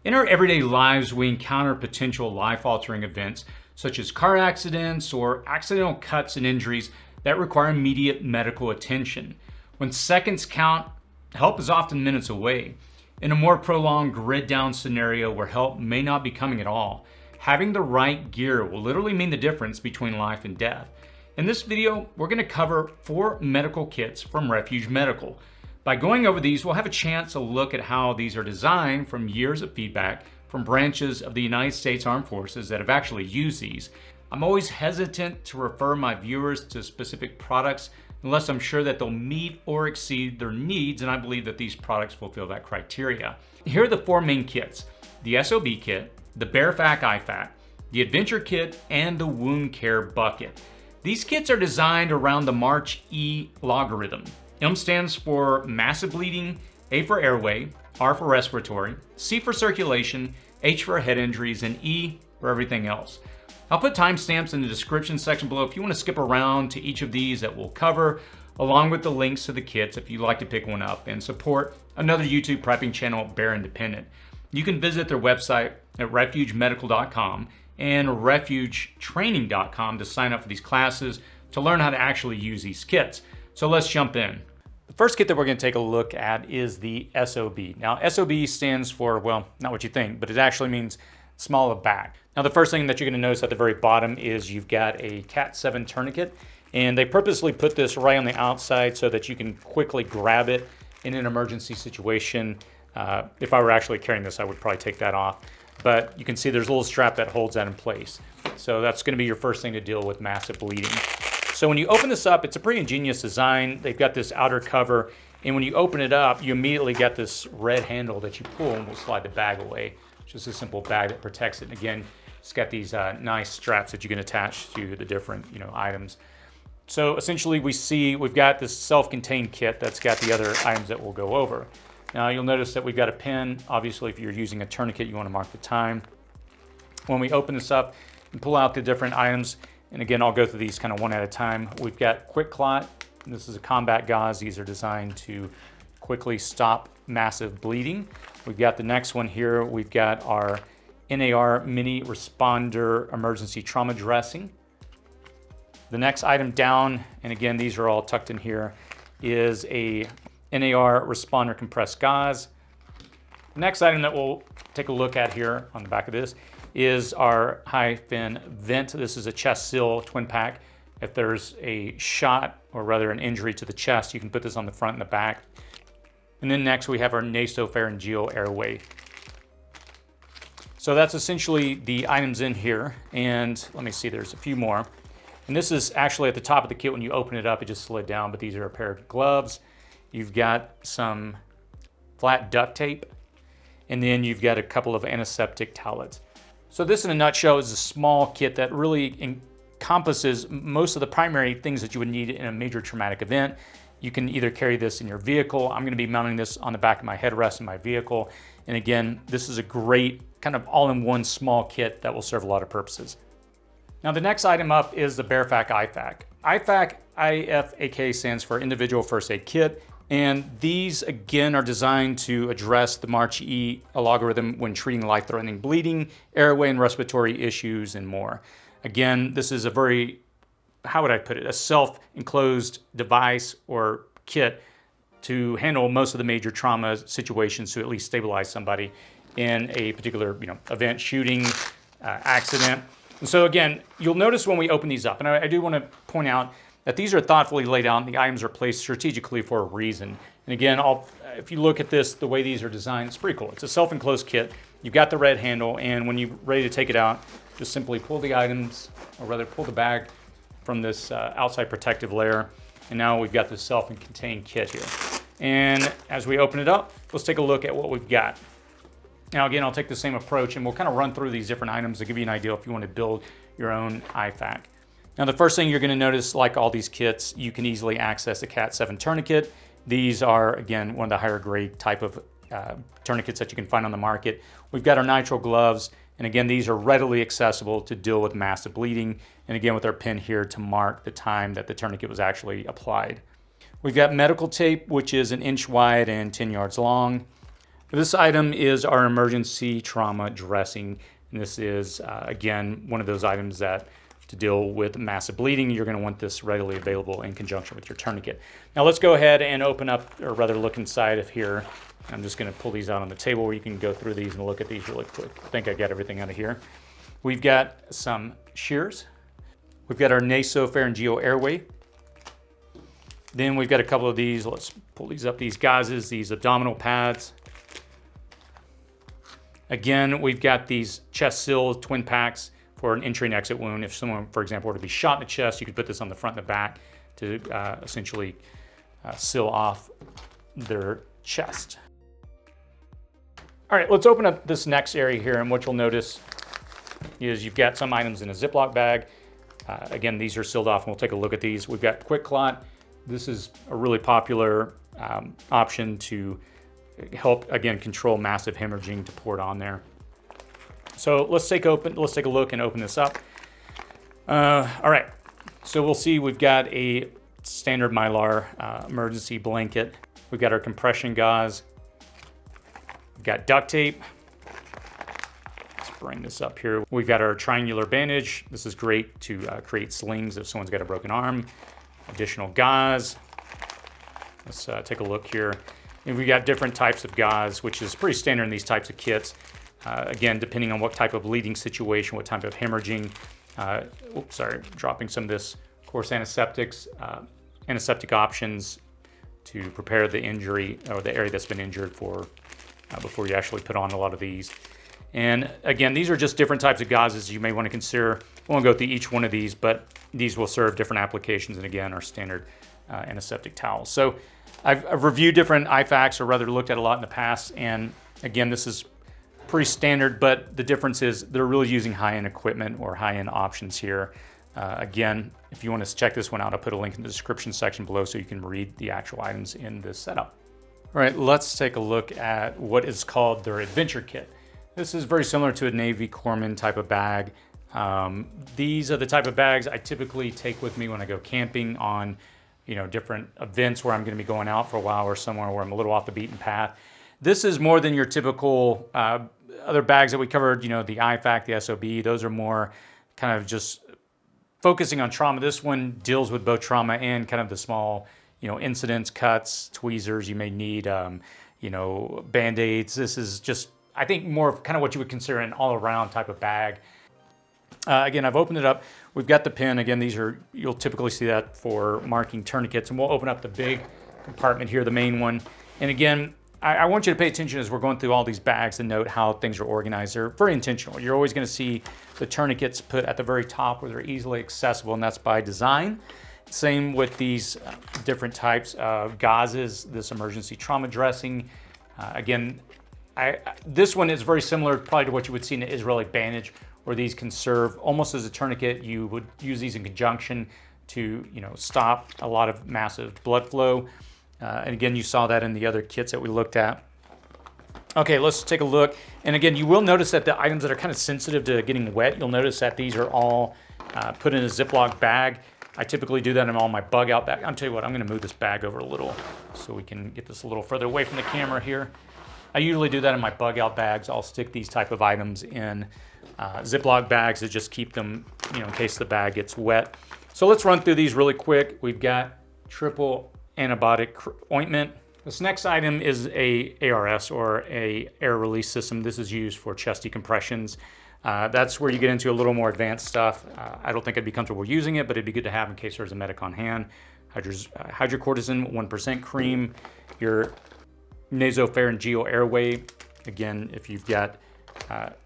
In our everyday lives, we encounter potential life-altering events such as car accidents or accidental cuts and injuries that require immediate medical attention. When seconds count, help is often minutes away. In a more prolonged grid-down scenario where help may not be coming at all, having the right gear will literally mean the difference between life and death. In this video, we're going to cover 4 medical kits from Refuge Medical. By going over these, we'll have a chance to look at how these are designed from years of feedback from branches of the United States Armed Forces that have actually used these. I'm always hesitant to refer my viewers to specific products unless I'm sure that they'll meet or exceed their needs, and I believe that these products fulfill that criteria. Here are the 4 main kits: the SOB kit, the IFAK IFAK, the Adventure kit, and the Wound Care bucket. These kits are designed around the March E logarithm. M stands for massive bleeding, A for airway, R for respiratory, C for circulation, H for head injuries, and E for everything else. I'll put timestamps in the description section below if you want to skip around to each of these that we'll cover, along with the links to the kits if you'd like to pick one up and support another YouTube prepping channel, Bear Independent. You can visit their website at refugemedical.com and refugetraining.com to sign up for these classes to learn how to actually use these kits. So let's jump in. The first kit that we're going to take a look at is the SOB. Now, SOB stands for, well, not what you think, but it actually means small of back. Now, the first thing that you're going to notice at the very bottom is you've got a Cat 7 tourniquet, and they purposely put this right on the outside so that you can quickly grab it in an emergency situation. If I were actually carrying this, I would probably take that off. But you can see there's a little strap that holds that in place. So that's going to be your first thing to deal with massive bleeding. So when you open this up, it's a pretty ingenious design. They've got this outer cover, and when you open it up, you immediately get this red handle that you pull and will slide the bag away. It's just a simple bag that protects it. And again, it's got these nice straps that you can attach to the different items. So essentially we've got this self-contained kit that's got the other items that we'll go over. Now you'll notice that we've got a pen. Obviously, if you're using a tourniquet, you want to mark the time. When we open this up and pull out the different items, and again, I'll go through these kind of one at a time. We've got Quick Clot. This is a combat gauze. These are designed to quickly stop massive bleeding. We've got the next one here. We've got our NAR Mini Responder Emergency Trauma Dressing. The next item down, and again, these are all tucked in here, is a NAR Responder Compressed Gauze. The next item that we'll take a look at here on the back of this is our high fin vent. This is a chest seal twin pack. If there's a shot, or rather an injury to the chest, you can put this on the front and the back. And then next we have our nasopharyngeal airway. So that's essentially the items in here. And let me see, there's a few more. And this is actually at the top of the kit. When you open it up, it just slid down, but these are a pair of gloves. You've got some flat duct tape, and then you've got a couple of antiseptic towelettes. So this in a nutshell is a small kit that really encompasses most of the primary things that you would need in a major traumatic event. You can either carry this in your vehicle. I'm going to be mounting this on the back of my headrest in my vehicle. And again, this is a great kind of all-in-one small kit that will serve a lot of purposes. Now the next item up is the IFAK IFAK. IFAK, IFAK stands for Individual First Aid Kit. And these, again, are designed to address the March E logarithm when treating life-threatening bleeding, airway and respiratory issues, and more. Again, this is a very, how would I put it, a self-enclosed device or kit to handle most of the major trauma situations, to at least stabilize somebody in a particular event, shooting, accident. And so again, you'll notice when we open these up, and I do want to point out that these are thoughtfully laid out, and the items are placed strategically for a reason. And again, if you look at this, the way these are designed, it's pretty cool. It's a self-enclosed kit. You've got the red handle, and when you're ready to take it out, just simply pull the items, or rather pull the bag from this outside protective layer. And now we've got this self-contained kit here. And as we open it up, let's take a look at what we've got. Now again, I'll take the same approach, and we'll kind of run through these different items to give you an idea if you want to build your own IFAK. Now the first thing you're going to notice, like all these kits, you can easily access a Cat 7 tourniquet. These are, again, one of the higher grade type of tourniquets that you can find on the market. We've got our nitrile gloves, and again, these are readily accessible to deal with massive bleeding, and again with our pin here to mark the time that the tourniquet was actually applied. We've got medical tape, which is 1 inch wide and 10 yards long. This item is our emergency trauma dressing. And this is, again, one of those items that to deal with massive bleeding, you're going to want this readily available in conjunction with your tourniquet. Now let's go ahead and open up, or rather look inside of here. I'm just going to pull these out on the table where you can go through these and look at these really quick. I think I got everything out of here. We've got some shears. We've got our nasopharyngeal airway. Then we've got a couple of these. Let's pull these up. These gauzes, these abdominal pads. Again, we've got these chest seal twin packs for an entry and exit wound. If someone, for example, were to be shot in the chest, you could put this on the front and the back to essentially seal off their chest. All right, let's open up this next area here, and what you'll notice is you've got some items in a Ziploc bag. Again, these are sealed off, and we'll take a look at these. We've got Quick Clot. This is a really popular option to help, again, control massive hemorrhaging to pour it on there. So let's take a look and open this up. All right, so we'll see we've got a standard Mylar emergency blanket. We've got our compression gauze. We've got duct tape. Let's bring this up here. We've got our triangular bandage. This is great to create slings if someone's got a broken arm. Additional gauze. Let's take a look here. And we've got different types of gauze, which is pretty standard in these types of kits. Again, depending on what type of bleeding situation, what type of hemorrhaging. Oops, sorry, dropping some of this. Of course, antiseptics, antiseptic options to prepare the injury or the area that's been injured for before you actually put on a lot of these. And again, these are just different types of gauzes you may want to consider. I won't go through each one of these, but these will serve different applications. And again, our standard antiseptic towels. So I've reviewed different IFAKs, or rather looked at a lot in the past. And again, this is pretty standard, but the difference is they're really using high-end equipment or high-end options here. Again, if you want to check this one out, I'll put a link in the description section below so you can read the actual items in this setup. All right, let's take a look at what is called their adventure kit. This is very similar to a Navy Corpsman type of bag. These are the type of bags I typically take with me when I go camping on, different events where I'm going to be going out for a while or somewhere where I'm a little off the beaten path. This is more than your typical other bags that we covered, the IFAK, the SOB. Those are more kind of just focusing on trauma. This one deals with both trauma and kind of the small, incidents, cuts, tweezers you may need, Band-Aids. This is just, I think, more of kind of what you would consider an all-around type of bag. Again, I've opened it up. We've got the pin. Again, you'll typically see that for marking tourniquets. And we'll open up the big compartment here, the main one. And again, I want you to pay attention as we're going through all these bags and note how things are organized. They're very intentional. You're always going to see the tourniquets put at the very top where they're easily accessible, and that's by design. Same with these different types of gauzes, this emergency trauma dressing. Again, this one is very similar probably to what you would see in an Israeli bandage, where these can serve almost as a tourniquet. You would use these in conjunction to stop a lot of massive blood flow. And again, you saw that in the other kits that we looked at. Okay, let's take a look. And again, you will notice that the items that are kind of sensitive to getting wet, you'll notice that these are all put in a Ziploc bag. I typically do that in all my bug out bag. I'll tell you what, I'm gonna move this bag over a little so we can get this a little further away from the camera here. I usually do that in my bug out bags. I'll stick these type of items in Ziploc bags to just keep them, in case the bag gets wet. So let's run through these really quick. We've got triple antibiotic ointment. This next item is a ARS, or a air release system. This is used for chest decompressions. That's where you get into a little more advanced stuff. I don't think I'd be comfortable using it, but it'd be good to have in case there's a medic on hand. Hydrocortisone 1% cream, your nasopharyngeal airway. Again, if you've got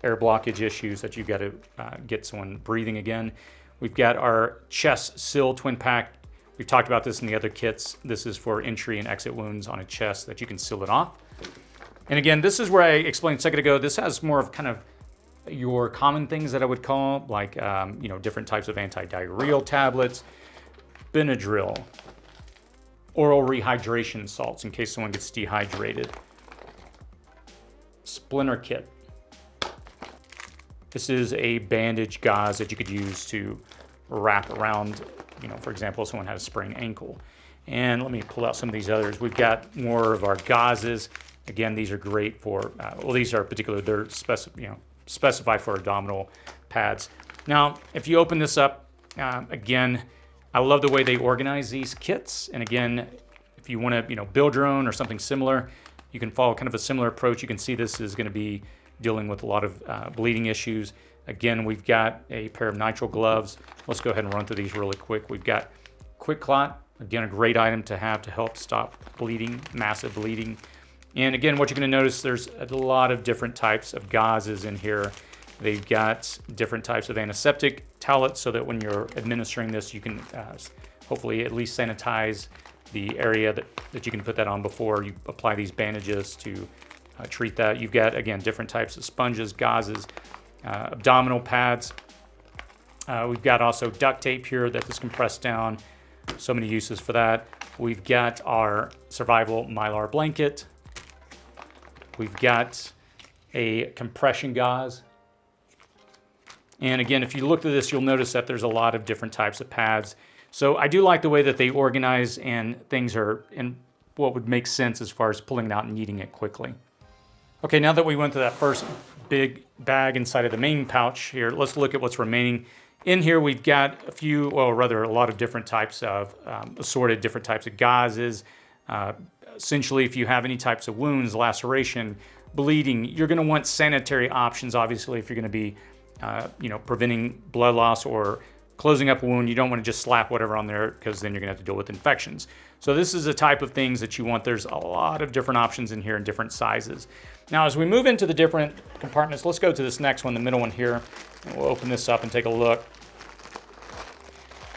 air blockage issues that you've got to get someone breathing again. We've got our chest seal twin pack. We've talked about this in the other kits. This is for entry and exit wounds on a chest that you can seal it off. And again, this is where I explained a second ago, this has more of kind of your common things that I would call, like, different types of anti-diarrheal tablets, Benadryl, oral rehydration salts in case someone gets dehydrated, splinter kit. This is a bandage gauze that you could use to wrap around, for example, if someone had a sprained ankle. And let me pull out some of these others. We've got more of our gauzes. Again, these are great for, well, these are particular, they're specified for abdominal pads. Now, if you open this up, again, I love the way they organize these kits. And again, if you want to, build your own or something similar, you can follow kind of a similar approach. You can see this is going to be dealing with a lot of bleeding issues. Again, we've got a pair of nitrile gloves. Let's go ahead and run through these really quick. We've got Quick Clot, again, a great item to have to help stop bleeding, massive bleeding. And again, what you're going to notice, there's a lot of different types of gauzes in here. They've got different types of antiseptic towelettes so that when you're administering this, you can hopefully at least sanitize the area that you can put that on before you apply these bandages to treat that. You've got, again, different types of sponges, gauzes, abdominal pads. We've got also duct tape here that is compressed down. So many uses for that. We've got our survival mylar blanket. We've got a compression gauze. And again, if you look at this, you'll notice that there's a lot of different types of pads. So I do like the way that they organize and things are in what would make sense as far as pulling it out and needing it quickly. Okay, now that we went to that first big bag inside of the main pouch here, let's look at what's remaining. In here, we've got a lot of different types of, assorted different types of gauzes. Essentially, if you have any types of wounds, laceration, bleeding, you're going to want sanitary options. Obviously, if you're going to be, preventing blood loss or closing up a wound, you don't want to just slap whatever on there because then you're going to have to deal with infections. So this is the type of things that you want. There's a lot of different options in here in different sizes. Now, as we move into the different compartments, let's go to this next one, the middle one here. And we'll open this up and take a look.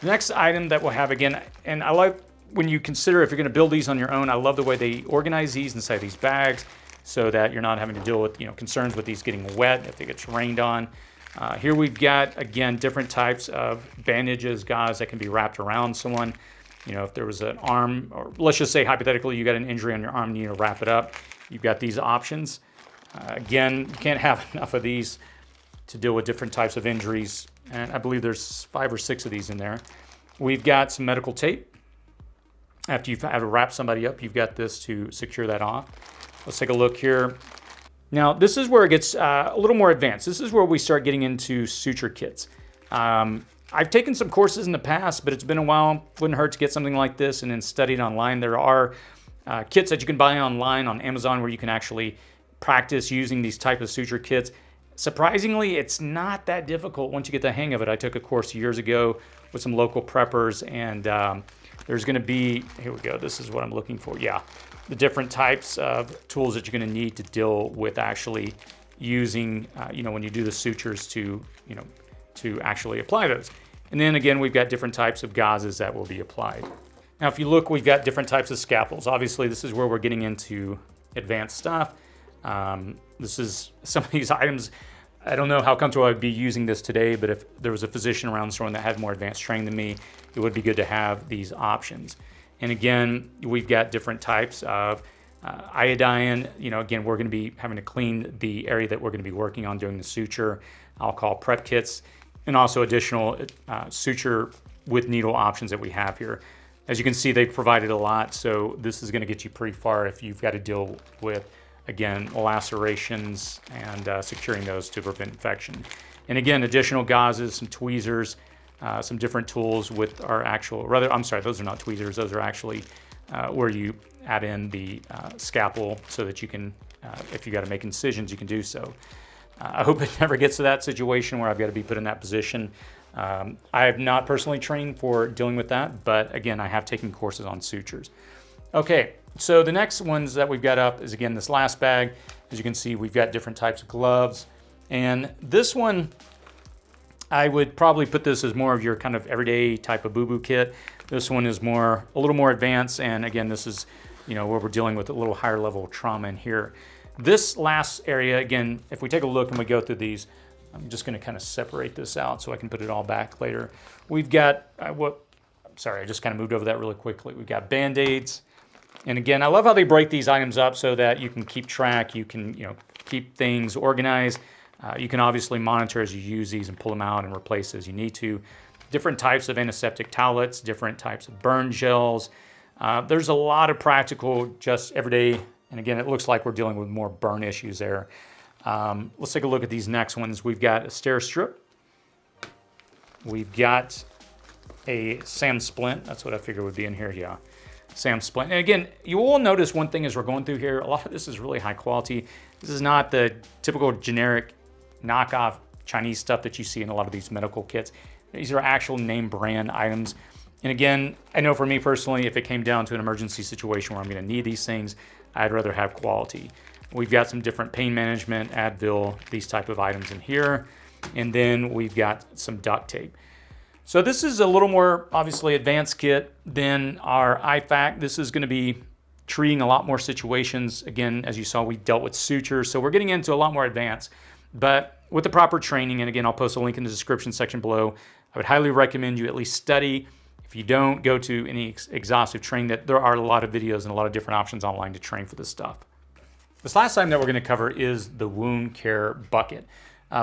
The next item that we'll have again, and I like when you consider if you're going to build these on your own, I love the way they organize these inside these bags so that you're not having to deal with concerns with these getting wet if it gets rained on. Here we've got, again, different types of bandages, gauze that can be wrapped around someone. If there was an arm, or let's just say hypothetically you got an injury on your arm and you need to wrap it up, you've got these options. Again, you can't have enough of these to deal with different types of injuries. And I believe there's 5 or 6 of these in there. We've got some medical tape. After you've had to wrap somebody up, you've got this to secure that off. Let's take a look here. Now, this is where it gets a little more advanced. This is where we start getting into suture kits. I've taken some courses in the past, but it's been a while. Wouldn't hurt to get something like this and then study it online. There are kits that you can buy online on Amazon where you can actually practice using these type of suture kits. Surprisingly, it's not that difficult once you get the hang of it. I took a course years ago with some local preppers, and there's going to be, here we go, this is what I'm looking for. Yeah, the different types of tools that you're going to need to deal with actually using, when you do the sutures to actually apply those. And then again, we've got different types of gauzes that will be applied. Now, if you look, we've got different types of scalpels. Obviously, this is where we're getting into advanced stuff. This is some of these items. I don't know how comfortable I'd be using this today, but if there was a physician around someone that had more advanced training than me, it would be good to have these options. And again, we've got different types of iodine. Again, we're going to be having to clean the area that we're going to be working on doing the suture. I'll call prep kits, and also additional suture with needle options that we have here. As you can see, they've provided a lot, so this is going to get you pretty far if you've got to deal with, again, lacerations and securing those to prevent infection. And again, additional gauzes, some tweezers, some different tools with our actual, those are not tweezers, those are actually where you add in the scalpel so that you can, if you got to make incisions, you can do so. I hope it never gets to that situation where I've got to be put in that position. I have not personally trained for dealing with that, but again, I have taken courses on sutures. Okay, so the next ones that we've got up is, again, this last bag. As you can see, we've got different types of gloves. And this one, I would probably put this as more of your kind of everyday type of boo-boo kit. This one is a little more advanced. And again, this is, where we're dealing with a little higher level of trauma in here. This last area, again, if we take a look and we go through these, I'm just going to kind of separate this out so I can put it all back later. We've got I just kind of moved over that really quickly. We've got Band-Aids. And again, I love how they break these items up so that you can keep track, you can keep things organized. You can obviously monitor as you use these and pull them out and replace as you need to. Different types of antiseptic towelettes, different types of burn gels. There's a lot of practical, just everyday, and again, it looks like we're dealing with more burn issues there. Let's take a look at these next ones. We've got a stair strip. We've got a sand splint. That's what I figured would be in here, yeah. Sand splint. And again, you will notice one thing as we're going through here, a lot of this is really high quality. This is not the typical generic knockoff Chinese stuff that you see in a lot of these medical kits. These are actual name brand items. And again, I know for me personally, if it came down to an emergency situation where I'm gonna need these things, I'd rather have quality. We've got some different pain management, Advil, these type of items in here. And then we've got some duct tape. So this is a little more obviously advanced kit than our IFAK. This is gonna be treating a lot more situations. Again, as you saw, we dealt with sutures. So we're getting into a lot more advanced, but with the proper training, and again, I'll post a link in the description section below, I would highly recommend you at least study. If you don't go to any exhaustive training, that there are a lot of videos and a lot of different options online to train for this stuff. This last item that we're gonna cover is the wound care bucket.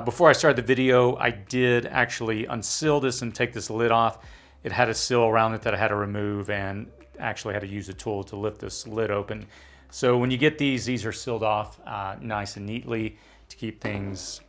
Before I started the video, I did actually unseal this and take this lid off. It had a seal around it that I had to remove and actually had to use a tool to lift this lid open. So when you get these are sealed off nice and neatly to keep things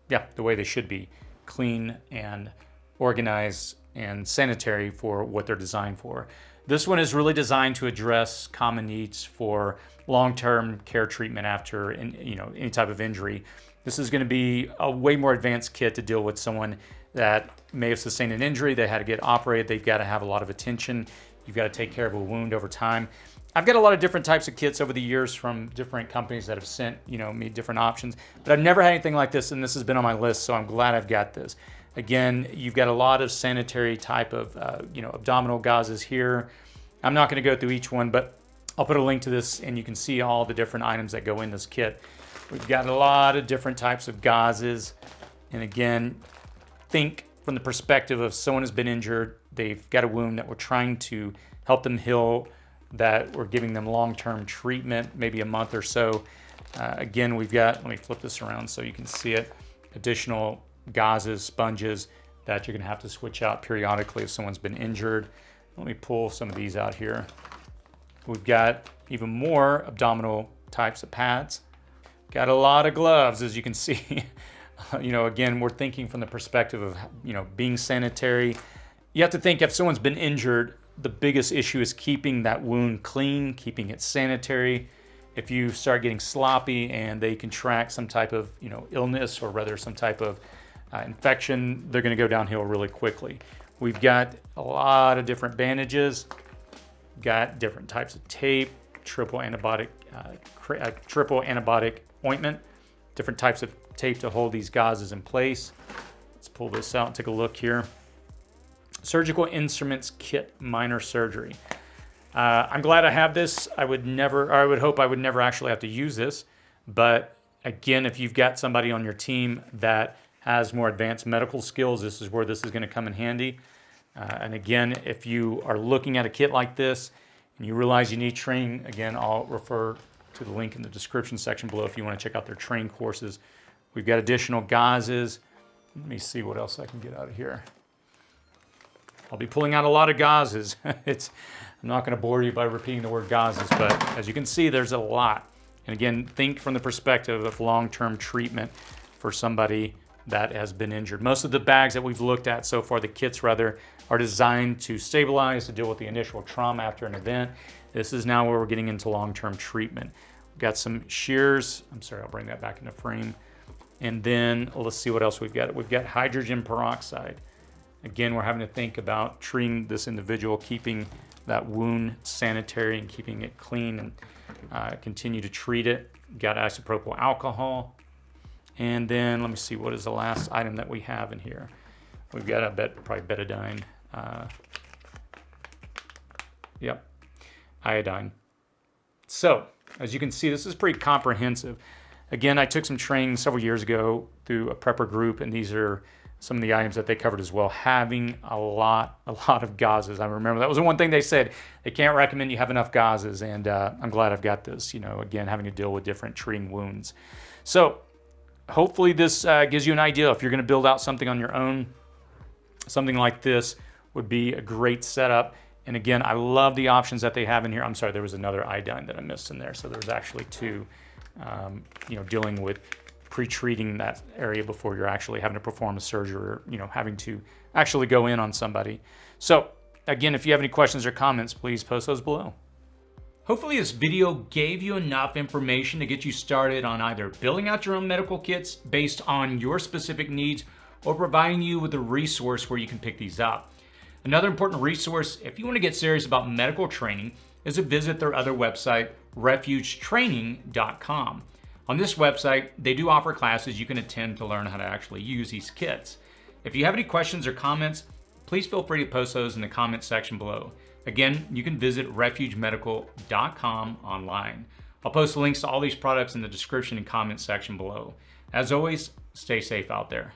the way they should be, clean and organized and sanitary for what they're designed for. This one is really designed to address common needs for long-term care treatment after any type of injury. This is going to be a way more advanced kit to deal with someone that may have sustained an injury. They had to get operated. They've got to have a lot of attention. You've got to take care of a wound over time. I've got a lot of different types of kits over the years from different companies that have sent me different options, but I've never had anything like this, and this has been on my list, so I'm glad I've got this. Again, you've got a lot of sanitary type of abdominal gauzes here. I'm not going to go through each one, but I'll put a link to this and you can see all the different items that go in this kit. We've got a lot of different types of gauzes. And again, think from the perspective of someone who's been injured, they've got a wound that we're trying to help them heal, that we're giving them long-term treatment, maybe a month or so. Again, we've got, let me flip this around so you can see it, additional gauzes, sponges that you're gonna have to switch out periodically if someone's been injured. Let me pull some of these out here. We've got even more abdominal types of pads. Got a lot of gloves, as you can see. Again, we're thinking from the perspective of, being sanitary. You have to think if someone's been injured, the biggest issue is keeping that wound clean, keeping it sanitary. If you start getting sloppy and they contract some type of, illness or rather some type of infection, they're gonna go downhill really quickly. We've got a lot of different bandages, got different types of tape, triple antibiotic ointment, different types of tape to hold these gauzes in place. Let's pull this out and take a look here. Surgical instruments kit, minor surgery. I'm glad I have this. I would hope I would never actually have to use this. But again, if you've got somebody on your team that has more advanced medical skills, this is where this is going to come in handy. And again, if you are looking at a kit like this and you realize you need training, again, I'll refer to the link in the description section below if you want to check out their training courses. We've got additional gauzes. Let me see what else I can get out of here. I'll be pulling out a lot of gauzes. I'm not going to bore you by repeating the word gauzes, but as you can see, there's a lot. And again, think from the perspective of long-term treatment for somebody that has been injured. Most of the bags that we've looked at so far, the kits rather, are designed to stabilize, to deal with the initial trauma after an event. This is now where we're getting into long-term treatment. We've got some shears. I'm sorry, I'll bring that back into frame. And then let's see what else we've got. We've got hydrogen peroxide. Again, we're having to think about treating this individual, keeping that wound sanitary and keeping it clean, and continue to treat it. Got isopropyl alcohol. And then let me see, what is the last item that we have in here? We've got probably betadine. Yep, iodine. So as you can see, this is pretty comprehensive. Again, I took some training several years ago through a prepper group, and these are some of the items that they covered as well. Having a lot of gauzes. I remember that was the one thing they said. They can't recommend you have enough gauzes, and I'm glad I've got this, again, having to deal with different treating wounds. So hopefully this gives you an idea. If you're gonna build out something on your own, something like this would be a great setup. And again, I love the options that they have in here. I'm sorry, there was another iodine that I missed in there. So there's actually two, dealing with pre-treating that area before you're actually having to perform a surgery or, having to actually go in on somebody. So again, if you have any questions or comments, please post those below. Hopefully this video gave you enough information to get you started on either building out your own medical kits based on your specific needs or providing you with a resource where you can pick these up. Another important resource, if you want to get serious about medical training, is to visit their other website, refugetraining.com. On this website, they do offer classes you can attend to learn how to actually use these kits. If you have any questions or comments, please feel free to post those in the comment section below. Again, you can visit refugemedical.com online. I'll post links to all these products in the description and comment section below. As always, stay safe out there.